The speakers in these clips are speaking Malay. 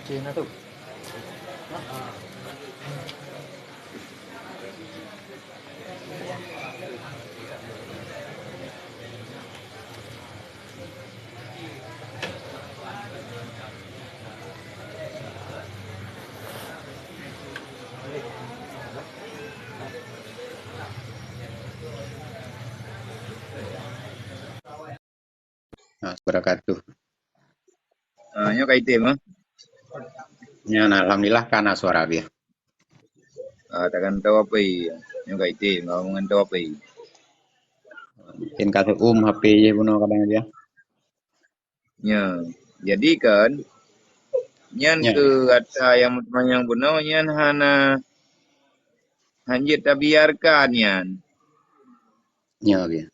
Cina tuh. Wabarakatuh. Nyo kaitim Ya, nah, alhamdulillah karena suara dia. takkan tahu apa nyo kaitim ngomongan tahu apa Mungkin kata HP je puno kadang dia. nya jadi kan nyan Ya, ke kata yang yang benar nyan hana hanjit tabiarkan nyan ya dia.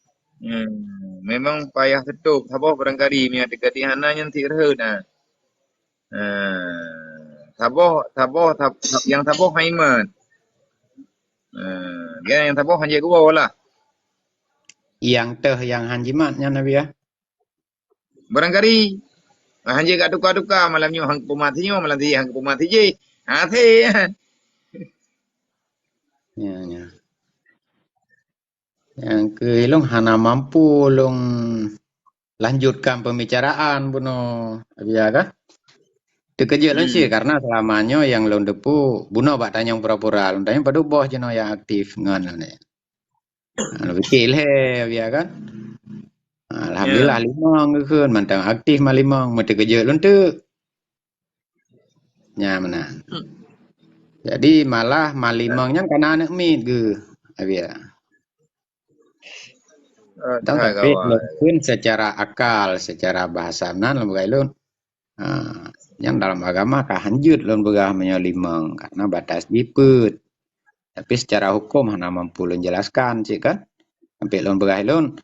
memang payah setuk sabah barangkali mi dekati hana nyan tirhe nah yang sabah haiman dia yang sabah hanjit gua lah Yang teh yang hanjimatnya Nabi ya. barangkali hanjit kat duka malamnya hang pematinya malam dia hang pemati je ate Ya, ya. Yang ke long hana mampu long lanjutkan pembicaraan puno ya kan? Terkejut long sih karena selamanya yang long depu buno bak tanya pura-pura long tanya pada bos jeno yang aktif ngan long ne. Lebih kilhe ya kan? Alhamdulillah limang ke mantang aktif mah limang mesti kerja lun tu. Nya mana. Jadi malah malimangnya kan anak mit ke. Abia. Dan tak tapi kawan mungkin secara akal, secara bahasa nan lembaga lun. Yang dalam agama kah hanjut lun begah menyolimang karena batas diput. Tapi secara hukum hana mampu lun jelaskan cik kan. Sampai lun begah lun.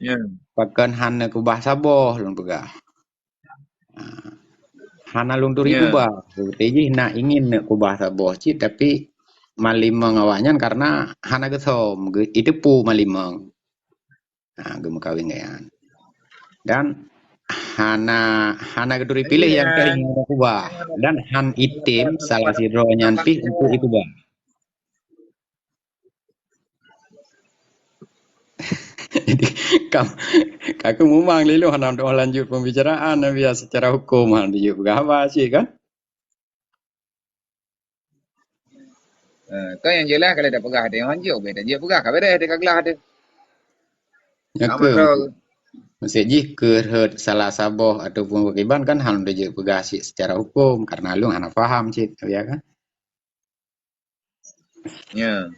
Pakan hana kubah saboh lun begah. Hana lung turi kubah. Seperti nak ingin nak kubah saboh cik tapi malimang awaknya karena hana gesom. Itu pu malimang. Nah, gem kawin gayan. Dan hana geduri pilih yang ingin kubah. Dan han itim salah sidro nyanti untuk ikubah. Jadi kaku mumang lilu hana untuk lanjut pembicaraan biasa secara hukum hana dia apa sih kan? Kan yang jelas kalau dah pegah ada yang hanjur, dia pegah kalau dah ada kaglah ada. Ya ke masih ke salah saboh ataupun wakiban kan hal dia pegasi secara hukum karena lu hana paham cik ya kan? Ya.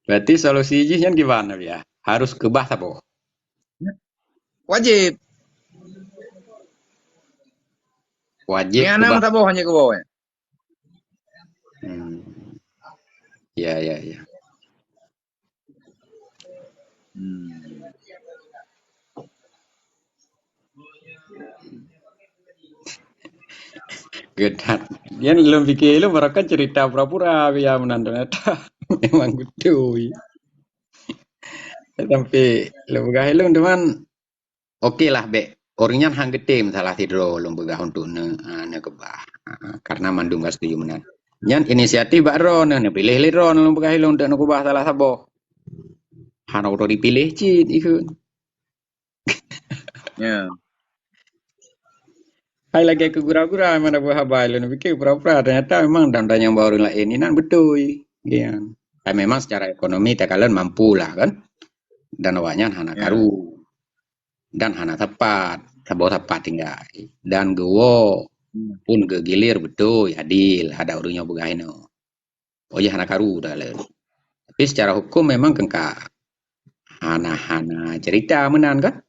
Berarti solusi yang gimana ya? Harus kebah saboh. Wajib. Wajib Ni anak tak hanya ke bawah. Ya. Gedat. Dia belum pikir lu mereka cerita pura-pura ya menandang memang gitu. Tapi lu begah lu teman oke lah be. Orangnya hang gede masalah tidur lu begah untuk ne kebah. Karena mandung gas setuju menan. Nyan inisiatif bak ron ne pilih ron lu begah lu untuk kebah salah sabo. Hana udah dipilih cit itu. Ya. Hai lagi ke gura-gura mana buah habai lu pikir pura-pura ternyata memang dan yang baru lah ini nan betul. Ya. Memang secara ekonomi tak kalian mampu lah kan. Dan awaknya hana karu. Dan hana tepat. Sabo tepat tinggal. Dan gewo pun gegilir betul adil ada urungnya begahino. Oh ya hana karu dah le. Tapi secara hukum memang kengka hana cerita menan kan?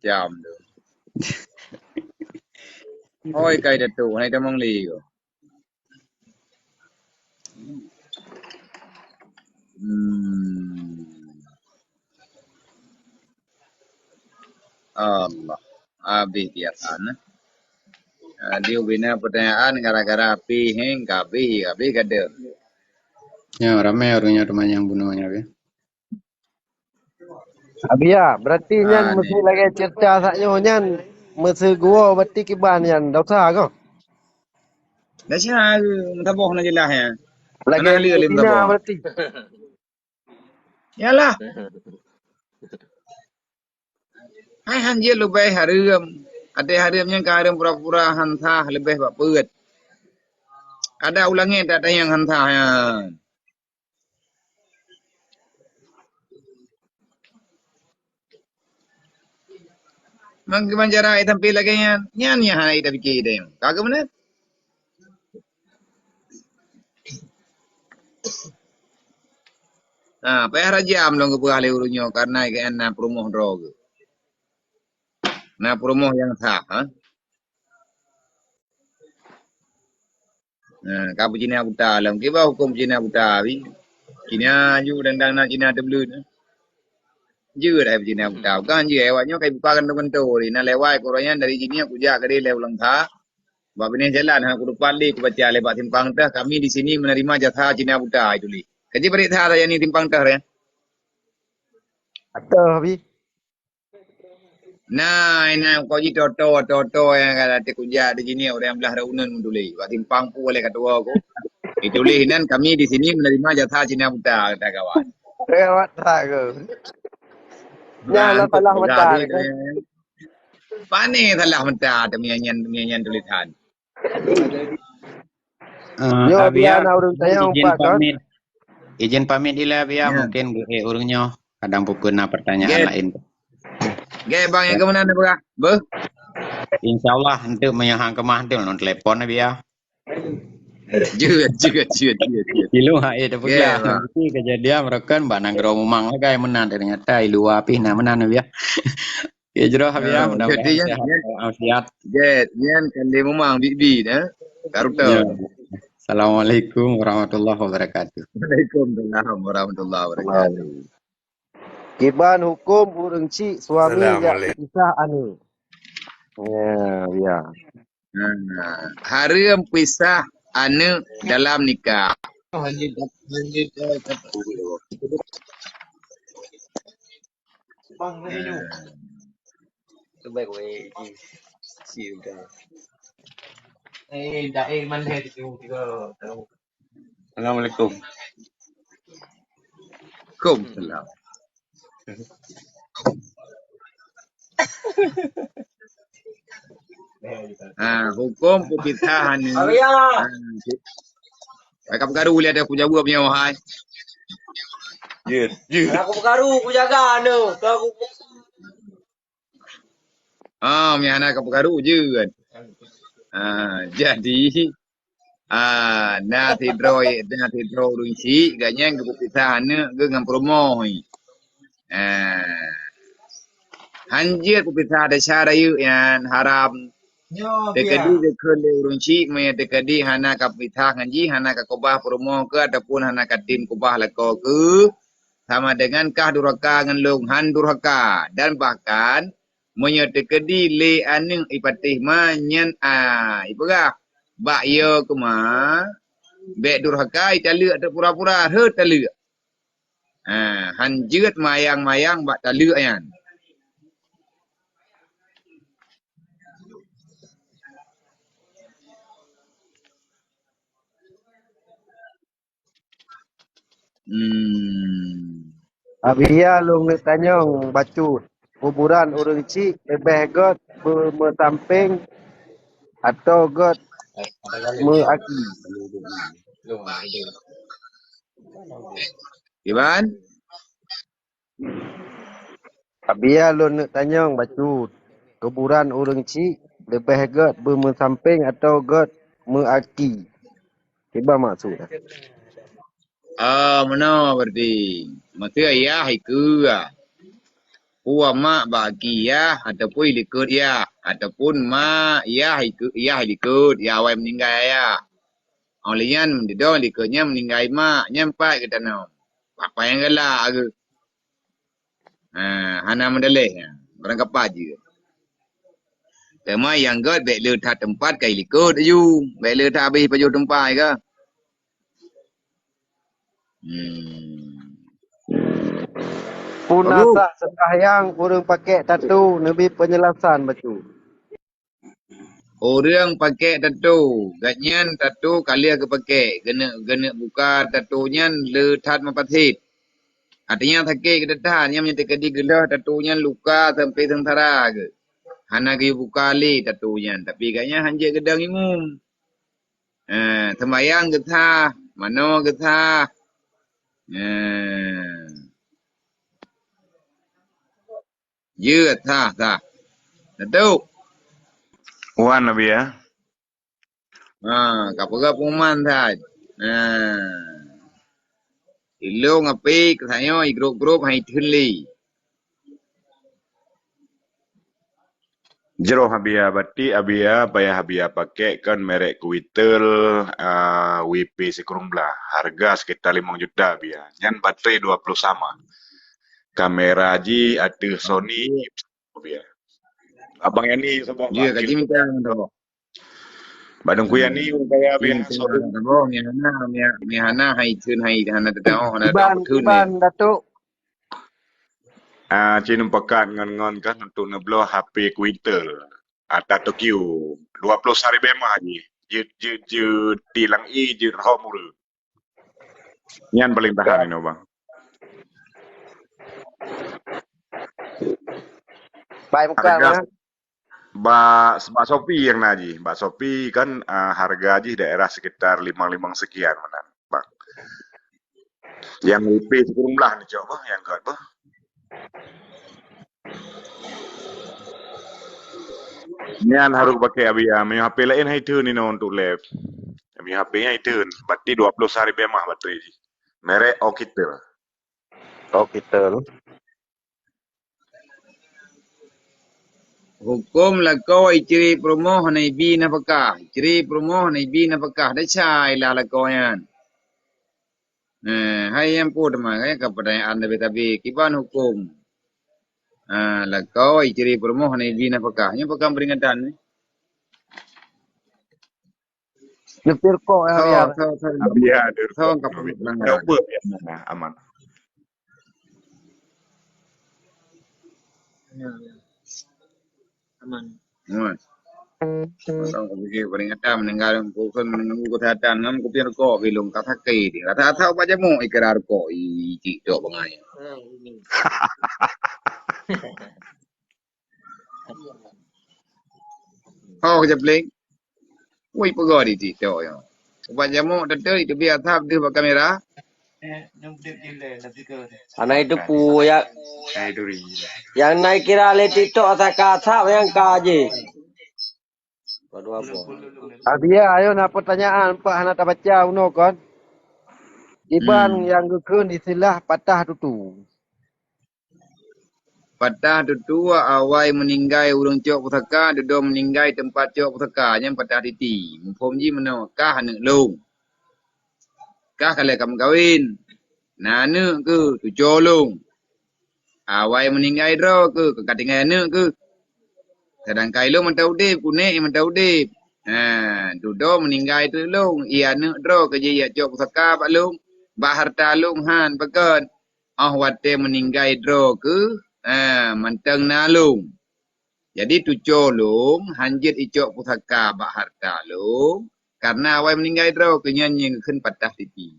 Jam tu. Oi kai dah tu, hai dah mong li. Allah. Habis dia sana. Dia bina pertanyaan gara-gara api heng kapi kada. Ya ramai orangnya teman yang bunuhnya ya. Abia, berarti nyan Ni. mesti lagi cerita saknyo nyan mesti gua berarti kiban nyan dosa ko. Dah siapa mentabah nak jelas ya. Lagi Mana ahli alim Cina mentabah. berarti. Yalah. Hai hanjir lebih harum. Ada harumnya ke harum pura-pura hantah lebih bak peut. Ada ulangnya tak ada yang hantah ya. Mangkiman cara ai tampil lagi yan. Yan ya hai dah fikir dia. Kagak benar. Payah raja amlong ke buah urunyo karena ikan na promoh drog. Na promoh yang sah, ha? Kapu Cina buta alam. Kiba hukum Cina buta bi. Cina ju dandang na Cina tebelu. Je dah Cina buta. Kan je awaknya kai buka kan temen tu ni. Na lewai koranya dari sini aku jak ke dia lew tha. Bab ini jalan aku depan li aku baca lebat timpang tah. Kami di sini menerima jatah Cina buta itu li. Kaji beri tha saya ni timpang tah ya. Atau abi. Nah, ini kau ji toto yang kata te kuja di sini orang belah raunan menduli. Bab timpang pu oleh ketua aku. Itu li nan kami di sini menerima jatah Cina buta kata kawan. Lewat tak ke. Nyan lah Untuk salah mata gabi ke. pane salah mentah demianyan tulisan. Yo Abia dia na urang tayang izin pak kan. pamit. Izin pamit ila Abia Ya. mungkin urungnya kadang pukul pertanyaan Get, lain. bang yang ke mana nak berah? Be? Insyaallah untuk menyahang kemah tu non telepon Abia. Jut. Ilu hae dah Ge, pula. bang. Nanti kejadian mereka mbak nanggro mumang lagi menang ternyata ilu api nah menang Abia. Ya jero Abia Jadi mudah-mudahan yan, sehat yan, walafiat. yan kan dia memang bibi dah. Karuta. Ya. Assalamualaikum warahmatullahi wabarakatuh. Waalaikumsalam warahmatullahi wabarakatuh. Kiban hukum urang cik suami jak pisah anu. Ya. Haram pisah ane dalam nikah. Bang, ni tu. Terbaik we si udah. Dah mana tu tiga tahu. Assalamualaikum. Waalaikumsalam. Hukum perpisahan ni. Kakak pergaru lihat aku jawab punya wahai. Aku berkaru, aku jaga anu. Aku Punya anak kakak pergaru je kan. Jadi na tidro runci ganya ke perpisahan ni dengan promo ni. Hanjir perpisahan ada syarat yang haram. Dekadi dekade urunci me dekadi hana kapitah ngaji hana kakobah promo ke ataupun hana katim kubah lako ke sama dengan kah durhaka ngelung han durhaka dan bahkan menyedekadi le aning ipatih manyan ipagah bak yo kuma bek durhaka italuk atau pura-pura he taluk hanjut mayang-mayang bak taluk yan. Abia lu tanyong bacut. Kuburan urang cik lebih got bersamping atau got meaki. Iban? Abia lu tanyong bacut. Kuburan urang cik lebih got bersamping atau got meaki. Tiba maksud. Mana berarti? Masa ayah iku Puan mak bagi ya ataupun likut ya ataupun mak ya likut ya awak meninggal ya. Olian mendidong likutnya meninggal mak nyampai ke tanah. Apa yang gelak aku? Hana mendeleh ya. Orang kapal je. Tema yang god baik le tak tempat kai likut aju. Baik le tak habis paju tempat ke? Bagus. Punasa sembahyang urang pakai tatu lebih penjelasan betul. Orang pakai tato. Gatnyan tato kali ke pakai. Kena buka tatonya le tat mapatit. Artinya sakit ke detan. Yang menyatakan kadi gelah tatonya luka sampai tentara ke. Hana ke buka le tatonya. Tapi katnya hanjir gedang imum. Sembayang getah. Mano getah. Ya tah. Tato. Wan Nabi ya. Kapag puman taj. Ilo ngapi kasayo grup hai thuli. Jero habia berarti abia bayar habia pakai kan merek Kuitel WP sekurang belah. Harga sekitar 5 juta abia. Nyan baterai 20 sama. Kamera ji ada Sony abia. Abang yang ni sebab Ya kaji minta to. Badung kuya ni kaya abia Minta showroom. to mi hana hai thun hai hana tao hana tao Iban thun ni. Datuk. Cina pekat ngon kan untuk neblo HP Kuitel. Ada Tokyo 20 hari bema ji. Je tilang je romur. Nyan paling tahan ini bang. Baik bukan Harga kan? Mbak Sopi yang naji. Mbak Sopi kan harga aja daerah sekitar 55 sekian menan, Bang. Yang WP sekurang belah nih coba yang enggak apa. Nyan harus pakai abia. Punya HP lain hai turn ini untuk lab. Punya HP-nya itu berarti 20 hari bemah baterai ji. Merek Okitel. Oh kita. Hukum la kau ciri promo hana bi na pakah. Ciri promo hana bi na pakah dah cai la kau yan. Hai yang pun mah kaya kepertanyaan tapi kiban hukum. La kau ciri promo hana bi na pakah. Nya pakam peringatan ni. Nyepir kok ya biar. Abia ada. Tahu kapal pelanggaran. Coba ya. Nah, aman. Aman. Tahu kapal peringatan meninggal bukan menunggu kesehatan ngam kopi rokok bilung kata kei di. Kata tahu apa jamu ikrar rokok iki tok bangai. Oh kejeblek. Woi pegodi di tok yo. Apa jamu tentu itu biar tahap dia kamera. Anak itu ya Duri. yang naik kira le TikTok atau kata yang kaji. Waduh apa? Abia ayo nak pertanyaan Pak Hana tak baca uno kan. Iban yang gekun istilah patah tutu. Patah tutua awai meninggai urang cok pusaka, dedo meninggai tempat cok pusaka, yang patah titi. Mumpom ji meno kah nek long. Kah kale kam kawin. Nane ke tu colong. Awai meninggai dro ke katingai ane ke. Kadang kai lo mentau dip kunek mentau dip. Dudo meninggai tu long. Ia ane dro ke je ia cok pusaka pak long. Ba harta long han pekan. Wate meninggai dro ke manteng nalung. Jadi tu colong hanjit icok pusaka bak harta long karena awai meninggai dro kenyanyi ken patah titi.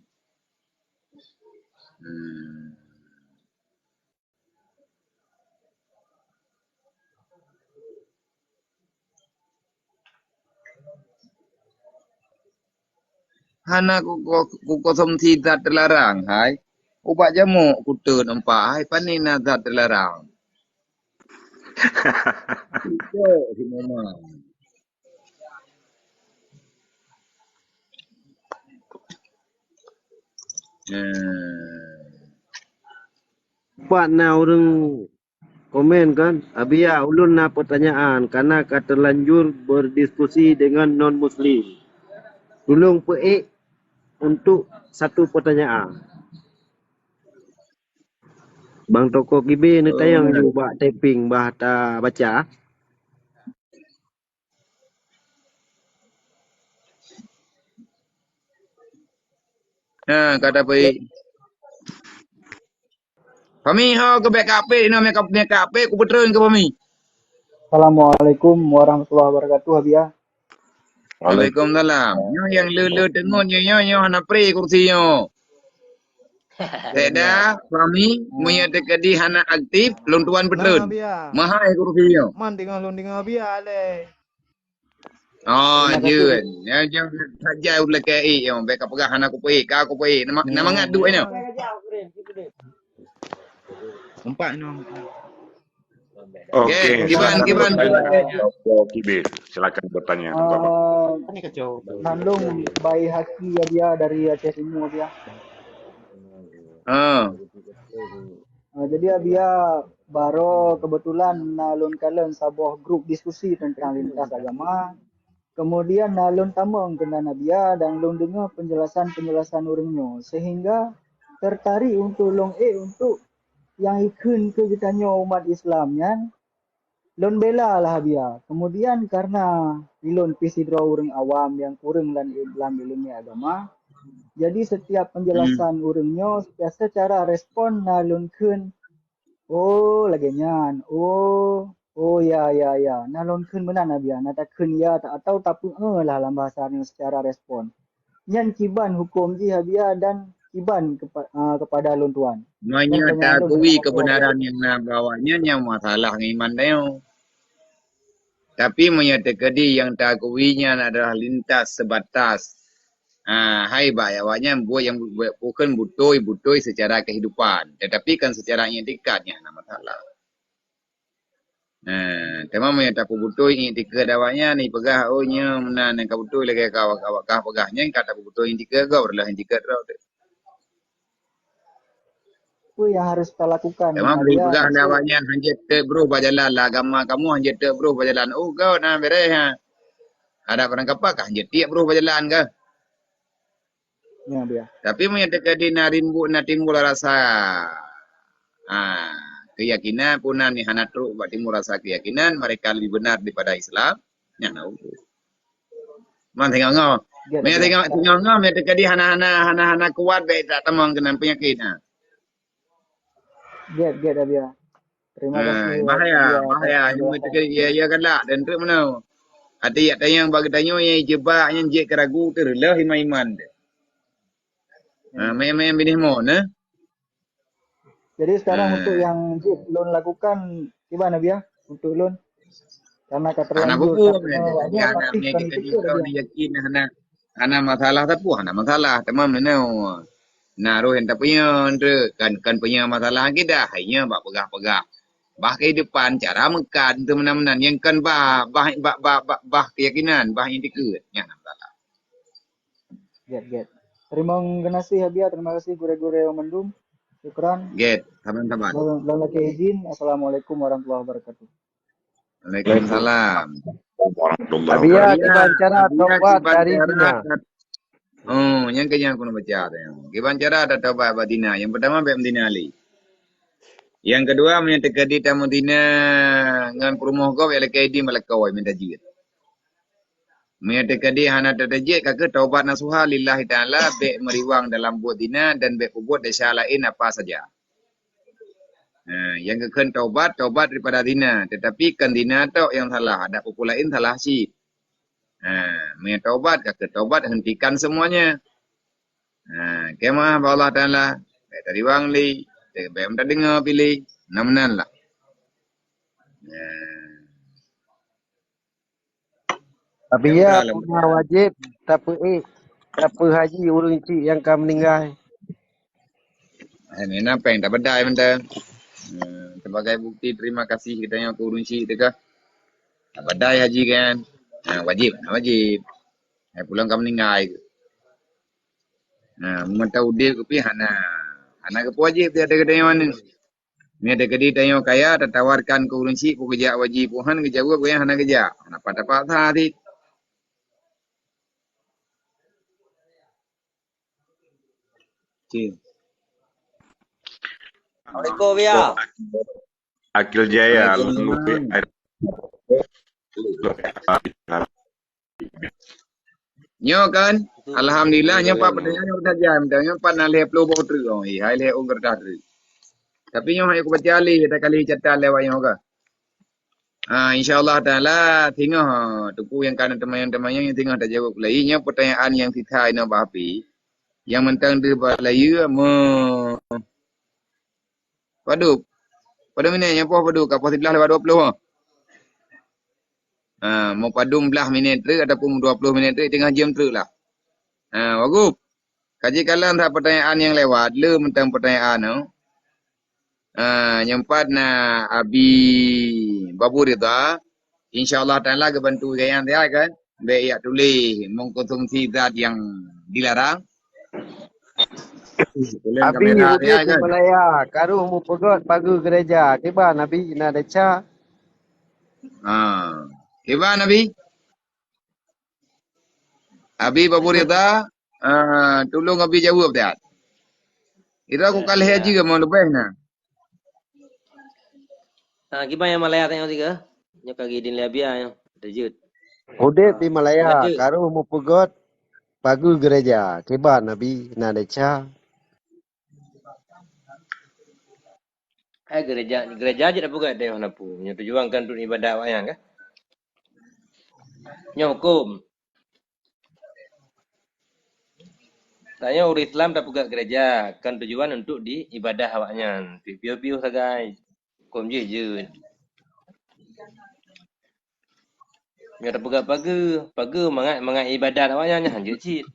Hana ku kosong tidak terlarang hai. Ubat jamu ku turun empat hai panina tak terlarang. Itu si mama. Pak na orang komen kan. Abia ulun na pertanyaan karena terlanjur berdiskusi dengan non muslim. Tolong peik untuk satu pertanyaan. Bang Toko Kibe ni tayang ju bak taping bah ta baca. Kata baik. Kami ke back kape no me kape ku betul ke kami. Assalamualaikum warahmatullahi wabarakatuh, Habia. Waalaikumsalam. Nyo yang lele tengon nyo hana pre kursi nyo. Seda kami punya tekadi hana aktif lon tuan Nah, betul. Habia. Maha kursi nyo. Man tengah lon tengah Habia le. Oh, Terima kasih. jun. Ya jang saja ulah ke yo back pegah hana ku pe ka ku pe nama ngadu nyo. Empat no. Oke, Kiban silakan bertanya. Dr. Kibir, silakan bertanya, Tengku Abang. Nandung Bayi Haki Habia dari Aceh Timur, Habia. Jadi Habia baru kebetulan nalun kalian sebuah grup diskusi tentang lintas agama. Kemudian nalun tamang kena Habia dan lun dengar penjelasan urangnya sehingga tertarik untuk untuk yang ikut ke kitanya umat Islamnya. Lon bela lah Habia. Kemudian karena ilon pisidra orang awam yang kurang dan dalam ilmu agama. Jadi setiap penjelasan urangnya biasa cara respon nalun kun. Oh laginya. Oh ya. Nalun kun benar Habia. Nata kun ya tak tahu tapi lah dalam bahasanya secara respon. Nyan kiban hukum ji Habia dan kiban kepada lon tuan. Manya takui kebenaran yang nak bawanya yang masalah iman dia. Tapi menyatekadi yang takuinya adalah lintas sebatas. Hai bayawanya buat yang bukan butoi secara kehidupan. Tetapi kan secara etikatnya ada masalah. Tema menyataku butoi etika dawanya ni pegah ohnya menan yang kabutoi lagi kawak pegahnya yang kata butoi etika kau adalah etika kau. Itu yang harus kita lakukan. Tema beri pegah dawanya hanjat bro berjalan lah agama kamu hanjat bro berjalan. Oh kau nak beres ha. Ada barang kapak hanjat tiap bro berjalan ke? Ya, Habia. Tapi menyatakan na timbul rasa keyakinan punan ni hana truk buat timbul rasa keyakinan mereka lebih benar daripada Islam. Ya tahu. Man tengok ngau. Tengok ngau menyatakan hana kuat baik tak temang kena penyakit. Get Habia. Terima kasih. Bahaya. Menyatakan ya kan lah dan truk mana. Ada yang bagi tanya yang jebak yang je keragu terlah iman dia. Main binih mon Jadi sekarang untuk yang Jip Lon lakukan gimana Habia untuk Lon? Karena keterlanjur yakin hana masalah tapi hana masalah tamam neno. Naruh yang tak punya kan punya masalah kita hanya bak pegah-pegah. Bah kehidupan cara makan tu menan yang kan bah keyakinan bah etika nya masalah. Get. Terima kasih Habia, terima kasih gure-gure mendum. Syukran. Get, teman-teman. Lalu lagi izin. Assalamualaikum warahmatullahi wabarakatuh. Waalaikumsalam. Habia kiban cara tobat dari Dina. Yang kenyang kuno baca tu. Kiban cara ada tobat badina. Yang pertama Bem Dina Ali. Yang kedua menyatakan di tamu Dina ngan perumoh kau yang di melekau minta jihad. Menyatakan di hana terjejak kakak taubat nasuha lillahi ta'ala baik meriwang dalam buat dina dan baik buat dasar lain apa saja. Yang kekan taubat daripada dina. Tetapi kan dina tu yang salah. Ada pukul lain salah si. Menyatakan taubat kakak taubat hentikan semuanya. Kemah Allah Ta'ala baik teriwang li. Baik minta dengar pilih. Namanan lah. Habia punya wajib tapi haji urang cik yang kam meninggal. Ini apa yang tak bedai benda. Sebagai bukti terima kasih kita yang turun cik tu ke. Tak bedai haji kan. Wajib. Pulang kam meninggal. Mentau dia tapi hana ke wajib dia ada kedai mana. Ni ada kedai tanya kaya tertawarkan ke urun cik kerja wajib puhan kerja gua yang hana kerja. Kenapa dapat hari. Assalamualaikum ya. Akil Jaya. Nyo kan, alhamdulillah nyo pak pertanyaan saja, nyo pak nak lihat pelubuk tu, hai lihat ungker dah tu. Tapi nyo hai ku baca ali kata kali catat lewat nyo ke. InsyaAllah ta'ala tengok tuku yang kanan teman-teman yang tengok tak jawab lagi. Nya pertanyaan yang kita ina bahapi. Yang mentang dia balaya padu. Pada minit yang apa padu kapal 11 lewat 20. Mau padu 11 minit tu ataupun 20 minit tu tengah jam tu lah. Wagub. Kaji kalan tak pertanyaan yang lewat. Le mentang pertanyaan tu. Yang empat na Abi Babu Rida. InsyaAllah ta'ala kebantu gaya dia kan. Baik ya tulis mengkonsumsi zat yang dilarang. Tulen Abi kamera udah dia di kan. Malaya. Karu mu pegot pagu gereja. Kiba Nabi ina deca. Kiba Nabi? Abi Babu Rida. Tolong Abi jawab dia. Itu aku kalah haji ke mau lebih na. Gimana yang Malaya tengok tiga? Nyo kaki din labia nyo. Dejut. Udah di Malaya. Ada. Karu mu pegot pagu gereja. Kiba Nabi ina deca. Gereja aja dah buka deh mana pu. Nyo tujuan kan untuk ibadah wayang kan? Nyo hukum. Tanya orang Islam dah buka gereja kan tujuan untuk di ibadah awaknya. Piu-piu sagai. Hukum je. Nyo dah buka pagu mangat ibadah awaknya hanya cit.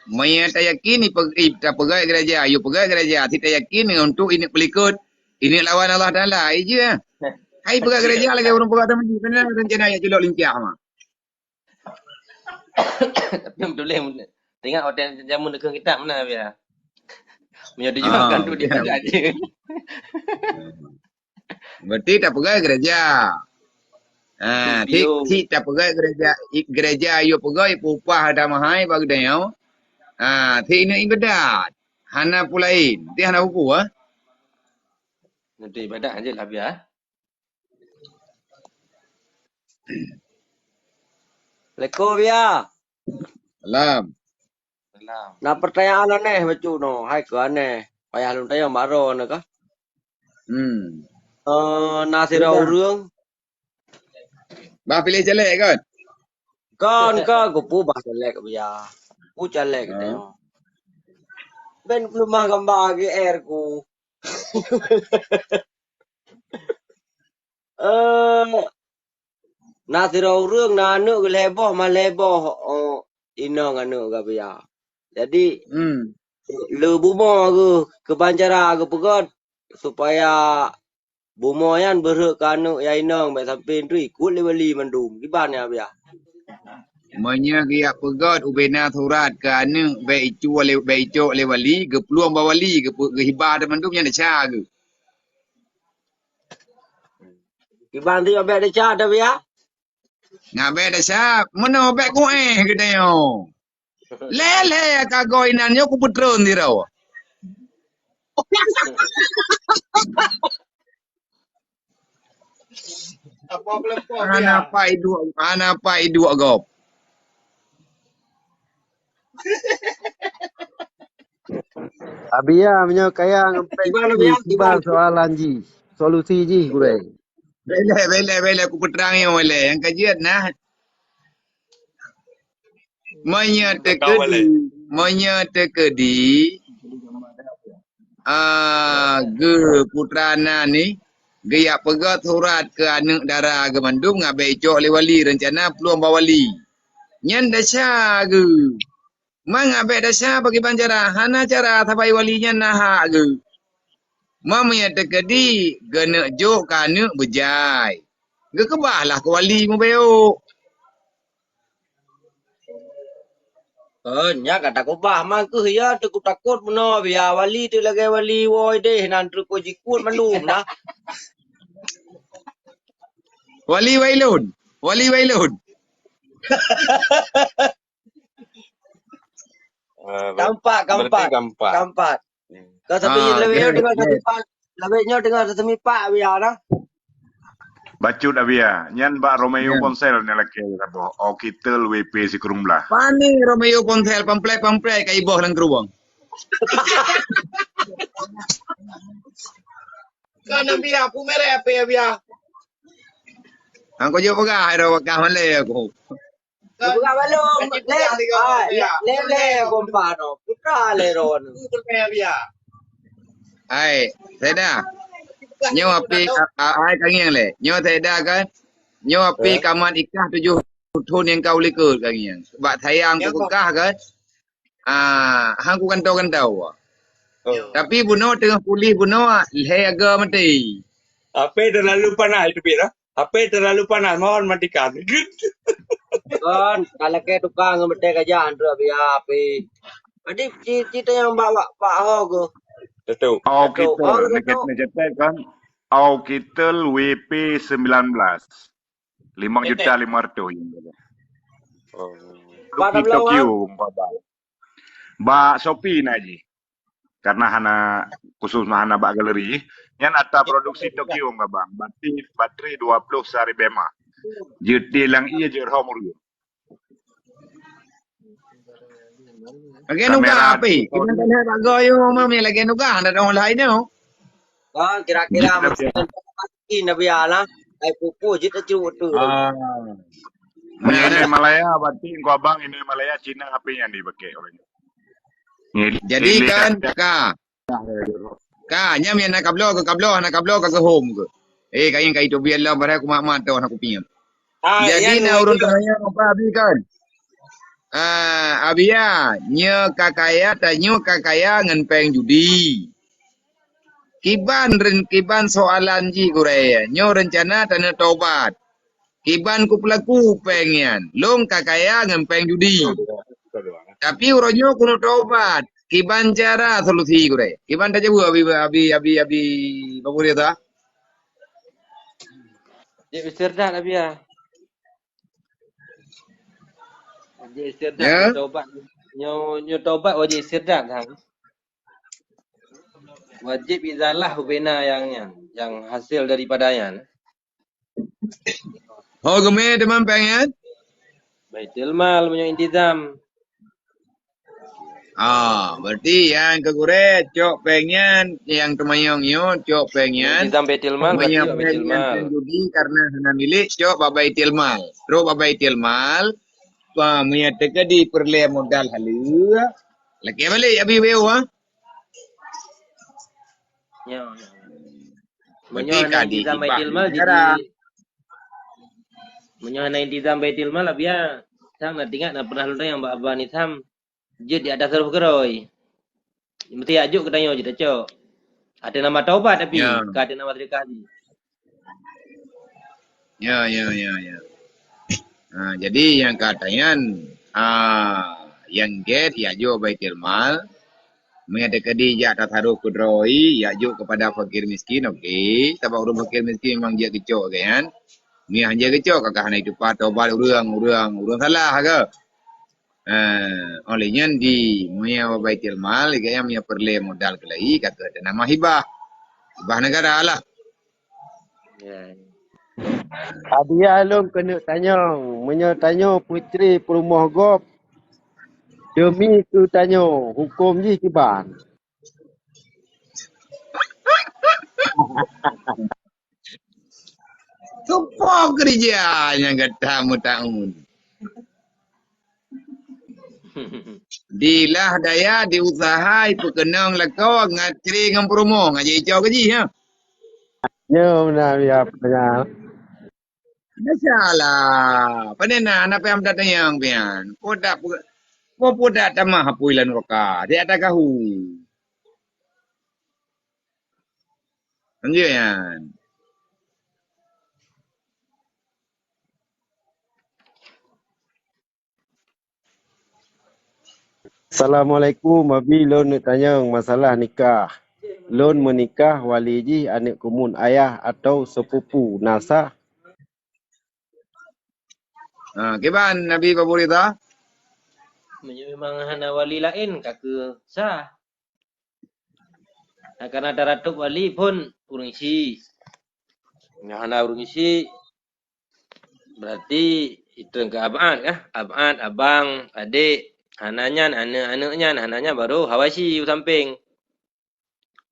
Maya tak yakin ni tak pegai gereja. You pegai gereja. Tidak yakin untuk ini pelikut. Ini lawan Allah Ta'ala. Ija. Hai pegai gereja lagi orang pegai teman. Kenapa rencana ayat julok limpiah mah. Tapi boleh tengok hotel jamu dekat kita mana biar. Menjadi juga kan tu di badan je. Berarti tak pegai gereja. Ti tak pegai gereja you pegai upah ada mahai bagi dia. Ti ini ibadat. Hana pulain. Ti hana buku Nanti ibadah aja lah biar. Leko biar. Salam. Nah pertanyaan aneh bacu no. Hai ke aneh. Payah lu tanya maro na ka. Nasira urang. Bah pilih jelek kan? Kan ka gupu bah jelek biar. Ku jelek tanya. Ben plumah gambar ke air ku. Nasira urang na anu ke leboh ma leboh ino nganu ka biar. Jadi le bumo ke banjara ke pegot supaya bumo yan berhak kanu ya inong be sampai tu ikut le wali mandum gimana biar. Manya giyak pegot ubena thurat ke anu be icu le wali ke peluang ba wali ke hibah teman tu nya cha ke. Gimana dia be ada cha dah biar. Ngabe dah siap. Mana be ku ke dia. Lele kagoi nanyo ku putron dirau. Ana pa idu agop. Abia menyo kaya ngempeng kiba soalan ji. Solusi ji kurang. Bele aku peterang yang boleh. Yang kajian nah. Menyetekedi ge putrana ni gaya pegat surat ke anak dara ke Bandung ngabe icok le wali rencana peluang bawali. Nyan dasya ge. Mang ngabe dasya bagi banjara hana cara tabai walinya nah ge. Menyetekedi gena jok kana bejai. Ge kebahlah ke wali mu beo. Nya kata ko bah man ku ya tu takut meno biar wali tu lagi wali woi deh nan tu ko jikut mandum nah. Wali wailun. Kampat. Kau tapi lebih dengar tapi pak biar dah. Bacut abia. Nyan ba Romeo Ya. Ponsel ni laki rabo. O kitel WP si Kurumlah. Pani Romeo Ponsel pamplek kai boh lang keruang. Kan abia aku mere apa abia. Angko jo pegah ro wakah male aku. Buka balong le kompano. Putra le ron. Abia. Ai, seda. Nyo api ai kangiang le. Nyo seda kan. Nyo api kaman ikah 7 tahun yang kau likut kangiang. Bak sayang ku kekah kan. Hang ku kantau. Tapi buno tengah pulih buno le aga mati. HP terlalu panas itu Pira. HP terlalu panas, mohon matikan. Kan kalau ke tukang mete kerjaan tu abia api. Jadi cita yang bawa Pak Ho ke. Betul. O kitel. Nejet kan. O kitel WP 19. 5.500.000. Pada Di Tokyo ba Shopee naji. Karena hana khusus hana ba galeri. Yang ada produksi Tokyo nggak bang. Bateri 20 sehari bema. Jadi lang iya jerho mulu. Lagi nuga api. Kita kan bago yung mami lagi nuga ada orang lain no. Kan kira-kira ini abia lah. Ai pupu jita cu tu. Ini Malaya berarti gua bang ini Malaya Cina apinya dipakai orangnya. Jadi kan nyam yang nak kablo ke home ke. Kain kai tu biar lah barang aku mak tu aku pinjam. Jadi na urun tanya apa abi kan. Abia nyo kakaya ngan peng judi. Kiban soalan ji kuraya. Nyo rencana tanah taubat. Kiban ku pelaku pengen. Long kakaya ngan peng judi. Tapi uronyo kuno taubat. Kiban cara solusi kuraya. Kiban taja bu abi baburi ta. Dia istirahat abia. Dia istirahat Ya. taubat. Nyo taubat wajib istirahat hang. Wajib izalah hubena yang hasil daripadanya. Oh geme teman pengen. Baitul mal punya intizam. Berarti yang kegure cok pengen yang temayong yo cok pengen. Intizam baitul mal berarti Temayong baitul pengen mal. judi karena hana milik cok babaitil mal. Terus babaitil mal punya teka di perle modal halu. Lagi balik abi weu Nyo. Berarti Menyo kadi intizam baitul mal jadi menyo intizam baitul mal abia. Sang nak tinggal nak pernah lu yang abah ni sam. Je di atas huruf geroi. Mesti ajuk ke tanya je tak cok. Ada nama taubat tapi ada nama sedekah ni. Ya. Jadi yang katanya yang get ya jo baitil mal mengadakan dia atas haruh kudroi ya jo kepada fakir miskin okey. Sebab orang fakir miskin memang dia kecok kan. Ni hanya kecok kakak hana itu taubat urang salah ke. Olehnya di muya baitil mal kaya muya perle modal kelai kata ada nama hibah negara lah. Abia alum kena tanya, tanya puteri perumah gop. Demi tu tanya hukum je kiban. Supo kerjanya kata mutaun. Dilah daya diusahai pekenang lekau ngatri ngam promo ngaji hijau gaji ya. Ya benar ya benar. Masalah. Panena apa yang datang yang pian. Poda tamah hapuilan roka. Dia ada kahu. Anjian. Assalamualaikum. Abi lon nak tanya masalah nikah. Lon menikah wali ji anak kumun ayah atau sepupu nasah. Kiban Nabi Baburita? Memang hana wali lain kaka sah. Karena ada ratuk wali pun kurang isi. Yang hana urung isi berarti itu ke abang abang, abang, adik, hananya, hananya baru hawasi samping.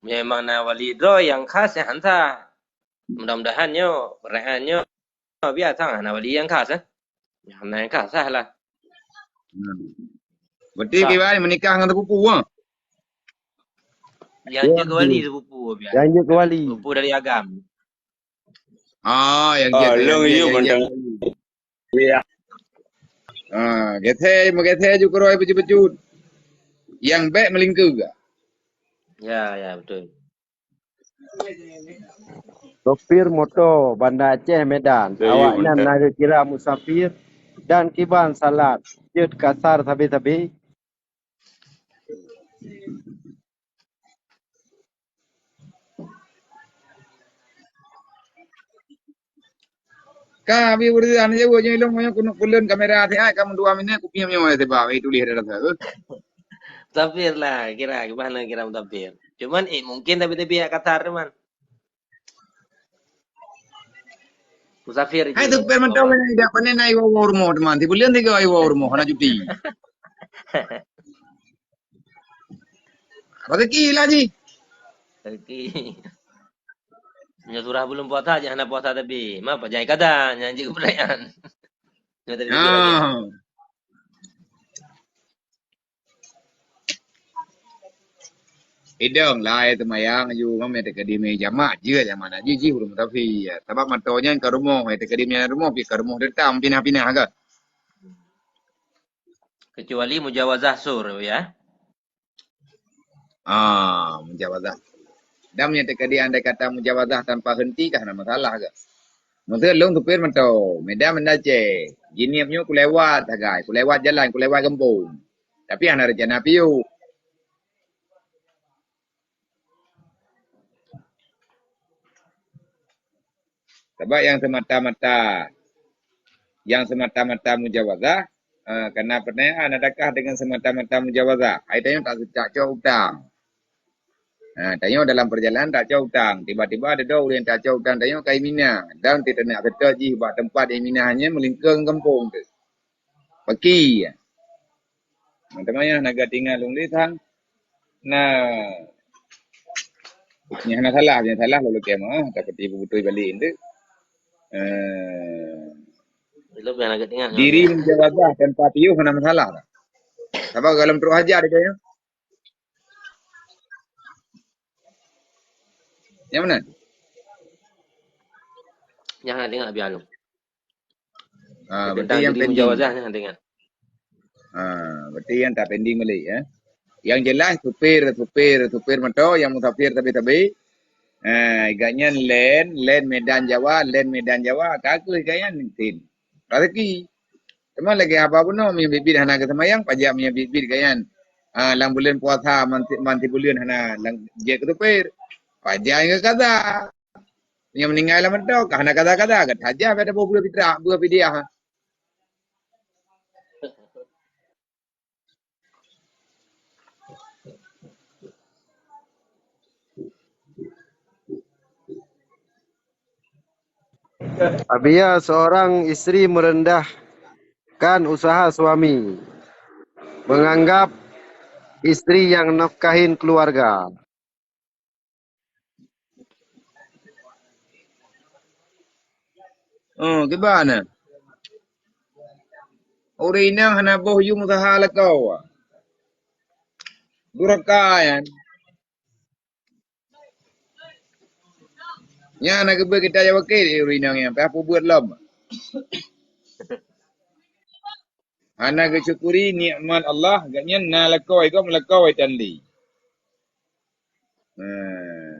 Memang na wali draw yang khas yang hantar. Mudah-mudahan perayaannya biar sang hana wali yang khas hana yang khas lah. Berarti kira menikah dengan sepupu ah. Yang je ke wali sepupu biar. Yang je ke wali. Sepupu dari agam. Yang je. Long you mentang. Ya. Gethe juga roi bejut-bejut. Yang baik melingkar juga. Ya, betul. Sopir motor Bandar Aceh Medan. Awaknya naga kira musafir dan kiban salat. Jut kasar tabi-tabi. Kami berdua ni jauh je long banyak kuno pulen kamera ti ai kamu 2 minit aku pinjam nyawa ti ba itu lihat dah tu. Musafir lah kira gimana kira musafir. Cuman mungkin tapi kasar teman. Musafir. Hai tu per mentau ni dak panen ai wa rumah teman ti pulen 3 ai wa rumah nak cuti. Rezeki lah ji. Rezeki. Nya surah belum puasa aja hana puasa tapi. Ma apa jangan kata nyanyi keperayaan. Idong lah itu mayang you ngam te kadime jamak je zaman ji huruf tapi sebab matonya ke rumah te kadime rumah pi ke rumah detam pinah-pinah ke. Kecuali mujawazah sur ya. Mujawazah. Damnya te kadi andai kata mujawazah tanpa henti kah ada masalah ke. Maksud long tupir mantau, Medan mendace. Giniapnya ku lewat agai, ku lewat jalan, ku lewat kampung. Tapi ana rencana piu. Sebab yang semata-mata mujawazah, kena pertanyaan adakah dengan semata-mata mujawazah? Aitanya tak jauh hutang. Tanya dalam perjalanan tak jauh hutang. Tiba-tiba ada dua orang tak jauh hutang. Tanya kai Mina. Dan tidak nak kata ji buat tempat di Mina hanya melingkung kampung tu. Pagi. Teman-teman naga tinggal long litang. Yang salah lalu kemah. Dapat ibu betul balik tu. Diri menjawazah tanpa piuh kena masalah tak? Sebab kalau terus ajar dia kaya. Yang mana? Jangan dengar biar lu. Berarti yang pending. Menjawazah jangan dengar. Berarti yang tak pending balik ya. Yang jelas supir motor yang musafir tapi iganya land Medan Jawa kagak iganya nintin. Rezeki. Cuma lagi apa pun mi bibir hana ke semayang pajak mi bibir kayan. Lang bulan puasa manti bulan hana lang je ke supir. Pajak ke kata. Yang meninggal lah mentok hana kata-kata kat saja pada buah fidyah. Apabila seorang isteri merendahkan usaha suami, menganggap isteri yang nafkahin keluarga. Gimana? Orang inang hana boh yu mutahala kau. Durakayan. Nya nak kebe kita jawab ke orang inang yang apa buat lom. Hana ke syukuri nikmat Allah, gaknya na lakau iko melakau tandi.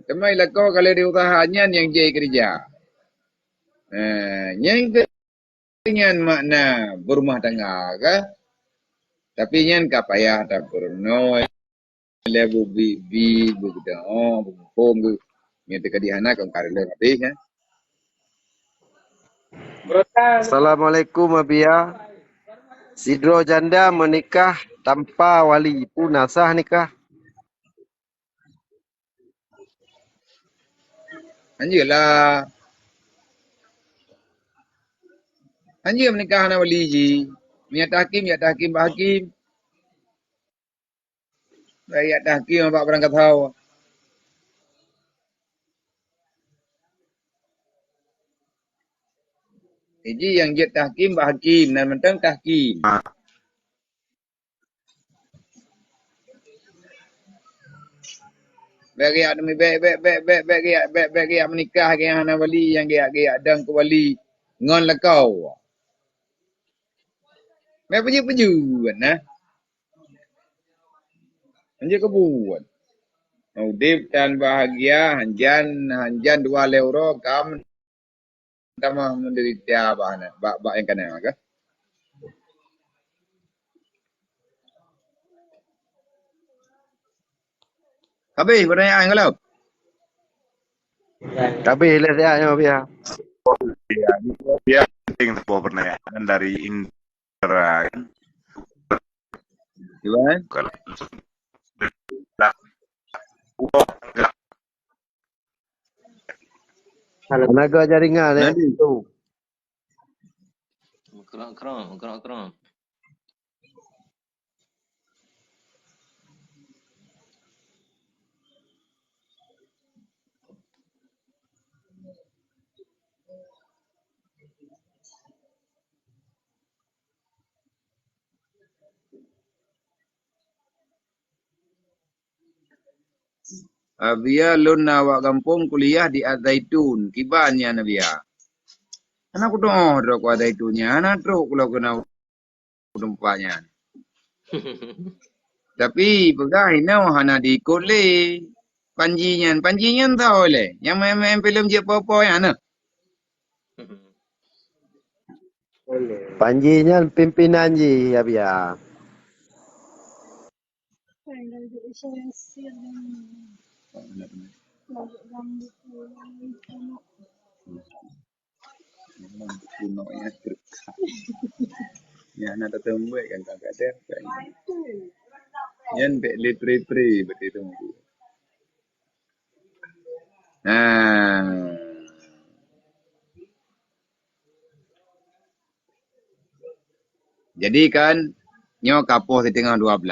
Temai lakau kalau di usahanya yang je kerja. Yang dengan makna berumah tangga ke? Tapi yang ka payah tak perno lebu bi begitu bukom ke nyete ka dihana kan karele habis ya. Assalamualaikum Abia. Sidro janda menikah tanpa wali pun sah nikah. Anjelah Anjir menikah hana wali ji. Ya tahkim bahakim. Ya tahkim apa berangkat hawa. Jadi yang jet tahkim bahakim dan mentang tahkim. Bagi demi bagi menikah ke hana wali yang dia dang ke wali ngon lekau. Mek peju kan nah. Anjir kebuat. Udip dan bahagia hanjan 2 euro kam tamah menderita bahana bak yang kana ka. Habis pertanyaan kalau. Tapi lihat ya Abia. Ya, penting sebuah pertanyaan dari Indra. Gimana? Kalau Tenaga jaringan itu. Kerang. Abia lun awak kampung kuliah di Azaitun, kibannya Nabia. Anak aku dong ku Azaitunnya, anak teruk kalau kena tempatnya. Tapi pegah ini hana diikut le. Panjinya tahu le. Yang main film je apa-apa yang ana. Panjinya pimpinan ji Abia. Punoknya ya nak tetemu kan kagak ada kan. Yan be lepre betul tunggu. Nah. Jadi kan nyo kapoh di tengah 12,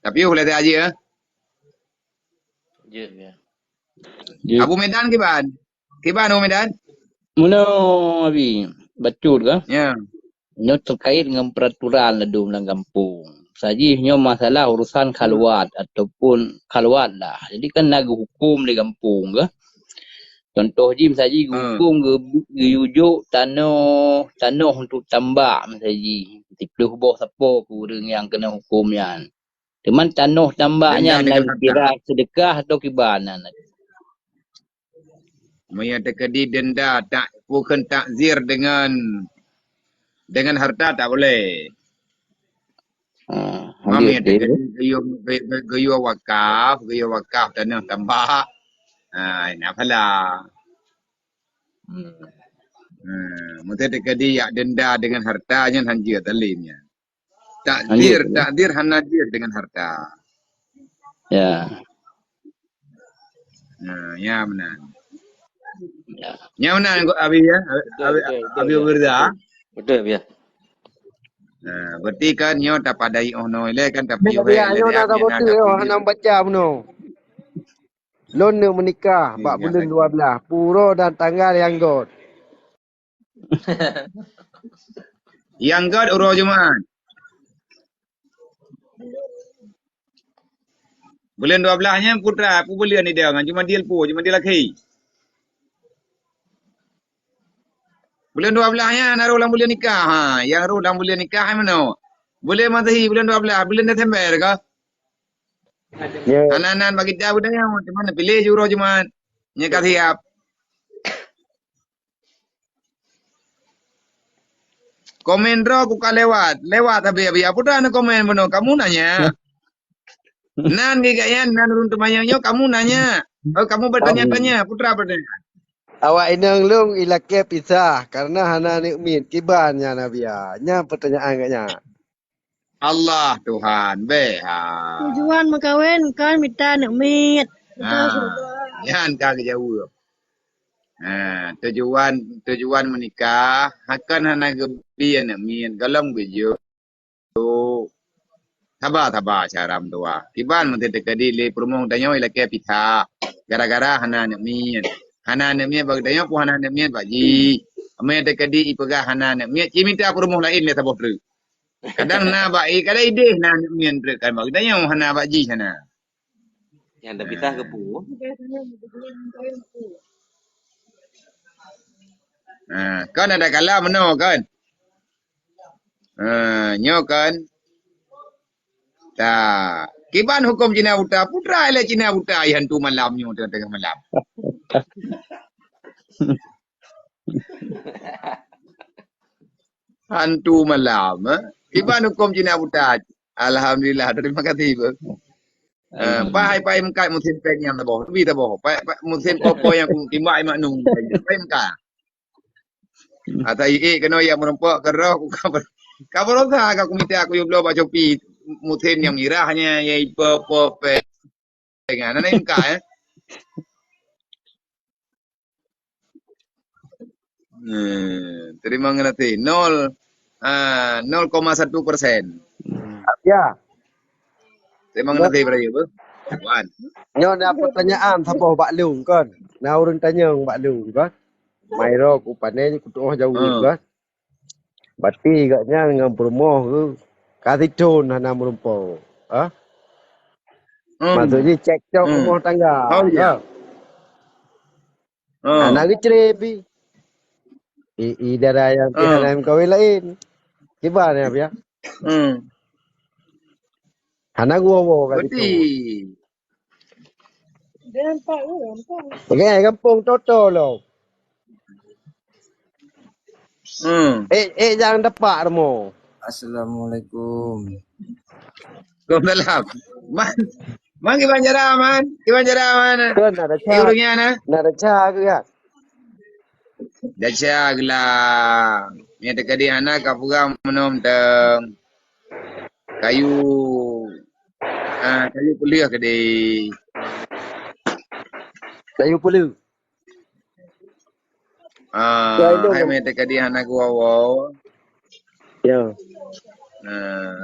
tapi boleh tak aja ya. Ya. Abu Medan kiban? Kiban Abu Medan? Mula abi betul ke? Ya. Nyo terkait dengan peraturan ledum dalam kampung. Saji nyo masalah urusan khalwat ataupun khalwat lah. Jadi kan nak hukum di kampung ke. Contoh jim saji hukum ke yujuk tanah untuk tambak saji. Tipluh boh siapa kurang yang kena hukum yan. Cuman tanah tambaknya nak kira sedekah atau kibanan. Maya terkedi denda tak bukan takzir dengan harta tak boleh. Mami terkedi gayu wakaf tanah tambak. Nak pala. Mesti terkedi ya denda dengan hartanya hanjir talimnya. Takdir hanadir dengan harta. Ya. Ya benar. Ya benar Abi ya. Abi berda. Betul ya. Berarti kan nyo tak padai ono ile kan tapi yo nak betul nak baca mno. Lon menikah 4 bulan 12 puro dan tanggal yang god. Yang god uro Jumat. Bulan 12-nya putra, aku bulan ni dia cuma dia laki. Bulan 12-nya naruh dalam bulan nikah. Yang naruh dalam bulan nikah mana? Boleh matahi bulan 12, bulan Desember ke? Anak-anak bagi dia budaya macam mana pilih juro Jumat. Nya siap. Komen ro aku lewat tapi putra nak komen beno kamu nanya. Nan gigaknya nan runtuh mayangnya kamu nanya. Kamu bertanya-tanya, putra bertanya. Awak inang long ilake pisah karena hana nikmin kibannya Nabia. Nya pertanyaan katnya. Allah Tuhan beha. Tujuan makawin kan minta nikmin. Yan ka jauh. tujuan menikah akan hana gebian min galam gejo taba caram tua kiban mete tekadi le promong danyo ila ke pita gara-gara hana min bag danyo pu hana min baji ame tekadi ipaga hana min ciminta promong lain le tabo tru kadang na ba kada ide na min tru kan bag danyo hana baji sana Yang dah pitah ke pu. Kan ada kala meno kan. Nyo kan. Ta, kiban hukum Cina buta putra ile Cina buta yang tu malam nyo tengah malam. Hantu malam. Kiban hukum Cina buta. Alhamdulillah, terima kasih. Pai mengkai musim peng yang tabo. Bi tabo. Pai musim popo yang timbai maknung. Pai mengkai. Atai kena yang merempak kerah kabar rosa aku minta aku yang belum baca pi musim yang mirahnya yang popo dengan ana mengkai. Terima kasih. 0,1%. Ya. Terima kasih beraya bu. Wan. Nyo ada pertanyaan siapa Pak Long kan. Nah urang tanya Pak Long kan. Mai ro ku pane ku tuh jauh kan. Berarti agaknya dengan perumoh ke katitun hana merumpo. Maksudnya cekcok rumah tangga. Oh ya. Anak kecil idara yang tidak kawin lain. Gimana ya? Anak gua kan itu. Oke, kampung Toto loh. Jangan depak mo. Assalamualaikum. Waalaikumsalam. Man kiban jara man? Kan ada cah. Urungnya na? Ada cah ke ya? Dacha gila. Ni tekadi anak kapuga menom teng kayu kuliah kedai. Kayu pulu. Hai me tekadi anak gua. Ya.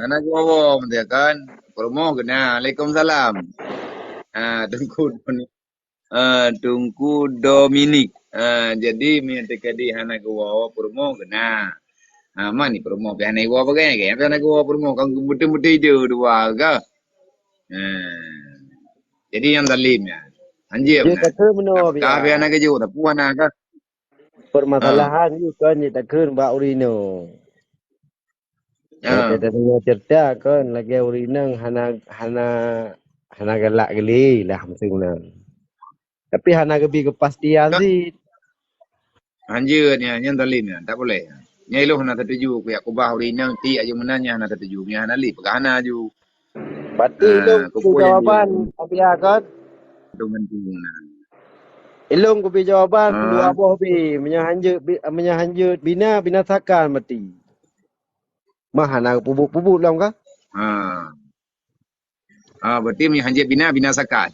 Anak gua dia kan. Promo kena. Waalaikumsalam. Tungku Dominic. Jadi me tekadi anak gua promo kena. Mana ni promo pe anak gua bagai ke? Anak gua promo kan betul-betul itu dua ke. Jadi yang dalim ya. Anjir. Dia tak menau biar. Kah anak keju tak puan nak. Permasalahan itu kan ni tak Mbak Urino. Kita tengok cerita kan lagi Urino hana galak geli lah maksudnya. Tapi hana lebih kepastian sih. Anjir ni yang dalim ya, tak boleh. Nyai lu hana tertuju ku Yakubah Urino ti aja menanya hana tertuju ni hana li pegana aju. Berarti itu jawaban apa kan? Ilung ku jawaban dua buah bi menyahanjut binasakan mati. Mahana pupuk lam ka? Berarti menyahanjut binasakan.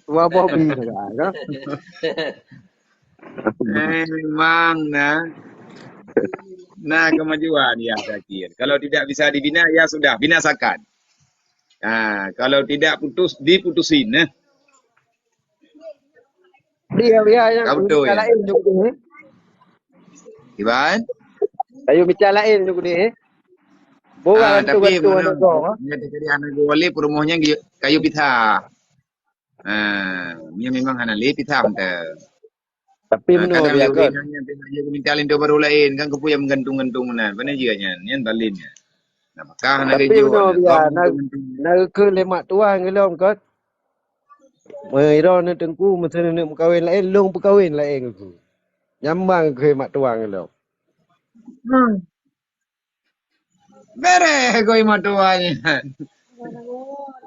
Dua buah bi kan? Memang nah kemajuan ya Zakir. Kalau tidak bisa dibina ya sudah binasakan. Kalau tidak diputusin Dia yang bicara lain juga ni. Iban? Ayo bicara lain juga ni. Bukan tapi jadi anak gole perumohnya kayu pita. Dia memang hana le pita Tapi menurut dia kan dia minta lindo baru lain kan kepu yang menggantung-gantung mana. Benar juga nyan balinnya. Nah, maka hana keju. Nak ke lemak tuan ngelom kan. Mereka ni tengku macam ni berkahwin lain, long berkahwin lain aku. Nyambang ke mak tuang lo. Bere kau mak tuanya.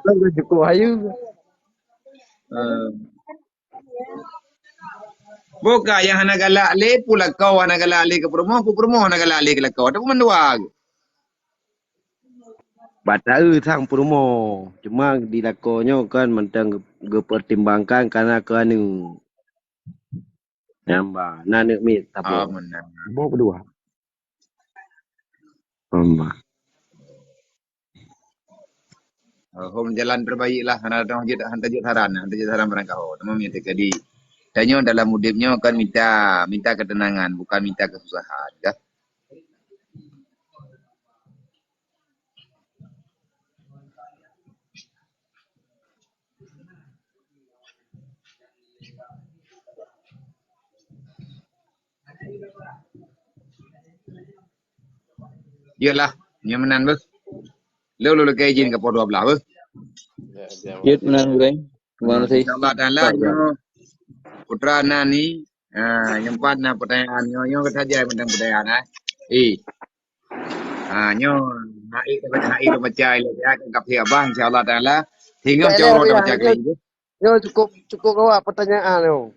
Long cukup ayu. Buka yang hana galak le pula kau hana galak le ke promo hana galak le ke kau. Tapi mendua. Batal sang promo. Cuma di lakonyo kan mentang pertimbangkan karena keanu Yamba, nanik mit tabo. menang. Bawa berdua. Yamba. Home jalan terbaik lah. Hantar je saran berangkau. Teman minta kadi. Tanya dalam mudibnya kan minta ketenangan, bukan minta kesusahan. Dah. Yalah, nyamanan bos. Lu ke izin ke Pondok belah bos. Yut menang gue. Gimana sih? InsyaAllah Ta'ala nyo putra nani nyempat na pertanyaan nyo saja tentang pertanyaan nyo hai lo macai le ya kan kapia bang insyaallah Ta'ala hingga jauh dah macam ni. Yo cukup awak pertanyaan yo.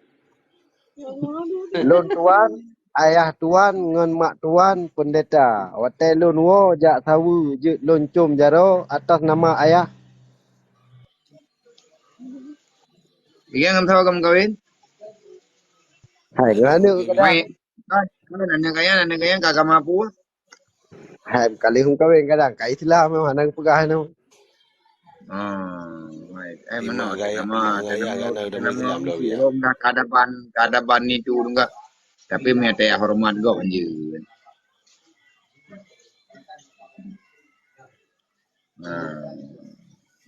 Lon tuan, ayah tuan ngan mak tuan pendeta. Wate lon wo jak sawu je lon cum jaro atas nama ayah. Yang tahu kamu kawin? Hai, mana ke dah? Mana kaya kakak mampu. Hai, kali hum kawin kadang kai Islam memang nang pegah no. Mana nama keadaban itu enggak. Tapi mete hormat go je.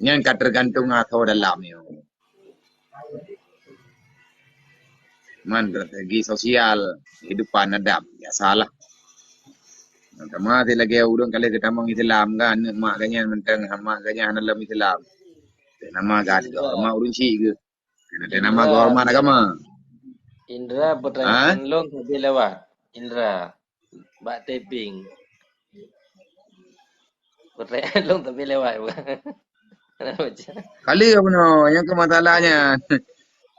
Yang tergantung atau dalam ni. Man strategi sosial kehidupan adab ya salah. Kama ti lagi urang kali kita mong Islam kan mak ganyan mentang mak ganyan dalam Islam. Nama gad ma urun si ke. Nama hormat agama. Indra pertanyaan long tadi lewat. Indra bak taping. Pertanyaan long tapi lewat. Kali apa no yang ke masalahnya.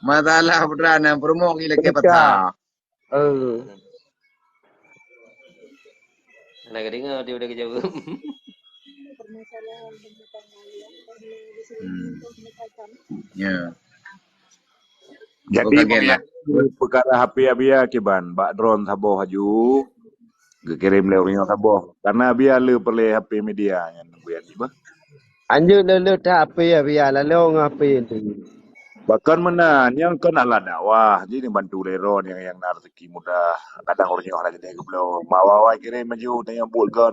Masalah putrana permok ile ke peta. Nak dengar dia udah kejauh. Ya. Jadi perkara HP abia kiban, bak drone saboh haju. Kirim le orang saboh. Karena abia le perle HP media yang buyan tiba. Anjur le tak HP abia lalu ngapi tu. Bahkan mana yang kena lah dakwah, jadi bantu leron yang rezeki mudah. Kadang orang yang lagi dek belum. Mawa kirim maju tanya buat kan.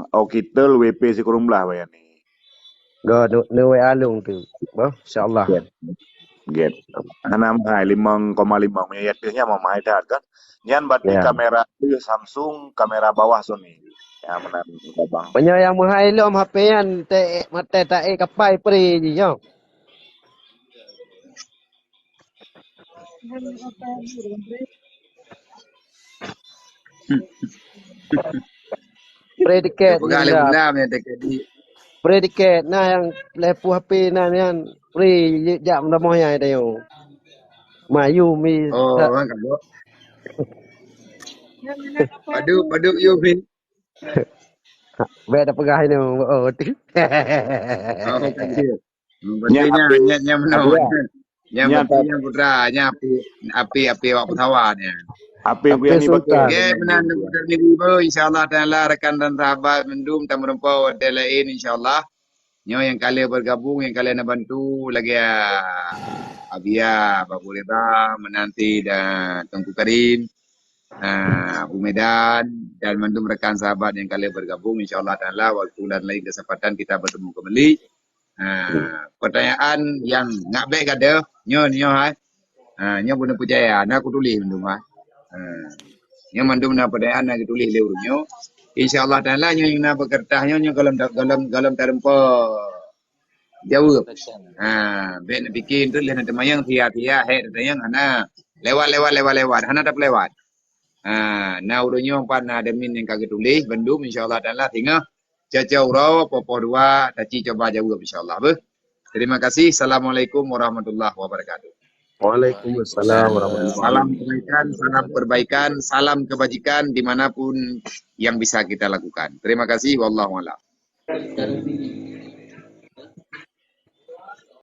Kita WP si kurung belah bayan ni. Go no WA long tu. Bah, insyaallah. Get. Anam hai 5,5 menyayat dia mau mai dah kan. Nyan bati kamera Samsung, kamera bawah Sony. Ya menan bang. Banyak yang mahal lom HP-an te mate tak kapai pri je yo. Predikat predikat nah yang lepu HP nah yang pri jam dah ya dah. Mayu mi. Oh, kan kau. Padu Yubin. Beda pegah ni. Oh, tu. Nya menawan. Nya putra, nya api awak petawannya. Api ni betul. Ya benar ni ibu insyaallah Taala rekan dan sahabat mendum tamu rempau ada lain insyaallah. Nyo yang kalian bergabung yang kalian bantu lagi Abia, Babu Reda, menanti dan Tengku Karim. Abu Medan dan mendum rekan sahabat yang kalian bergabung insyaallah Taala waktu dan lain kesempatan kita bertemu kembali. Pertanyaan yang ngak baik ada nyo hai. Nyo benar percaya aku tulis mendum hai. Nyo mendum na pertanyaan nak tulis lewat nyo. Insyaallah Taala nyo yang nak berkertas nyo galam terempa jawab. Ben nak bikin tu lihat temayang tia-tia tayang ana lewat hana tak lewat. Nah urunyo pan ada min yang kagak tulis bendum insyaallah Taala tinggal caca urau popo dua taci coba jawab insyaallah. Terima kasih. Assalamualaikum warahmatullahi wabarakatuh. Waalaikumsalam warahmatullahi wabarakatuh. Salam perbaikan, salam kebajikan dimanapun yang bisa kita lakukan. Terima kasih. Wallahu a'lam.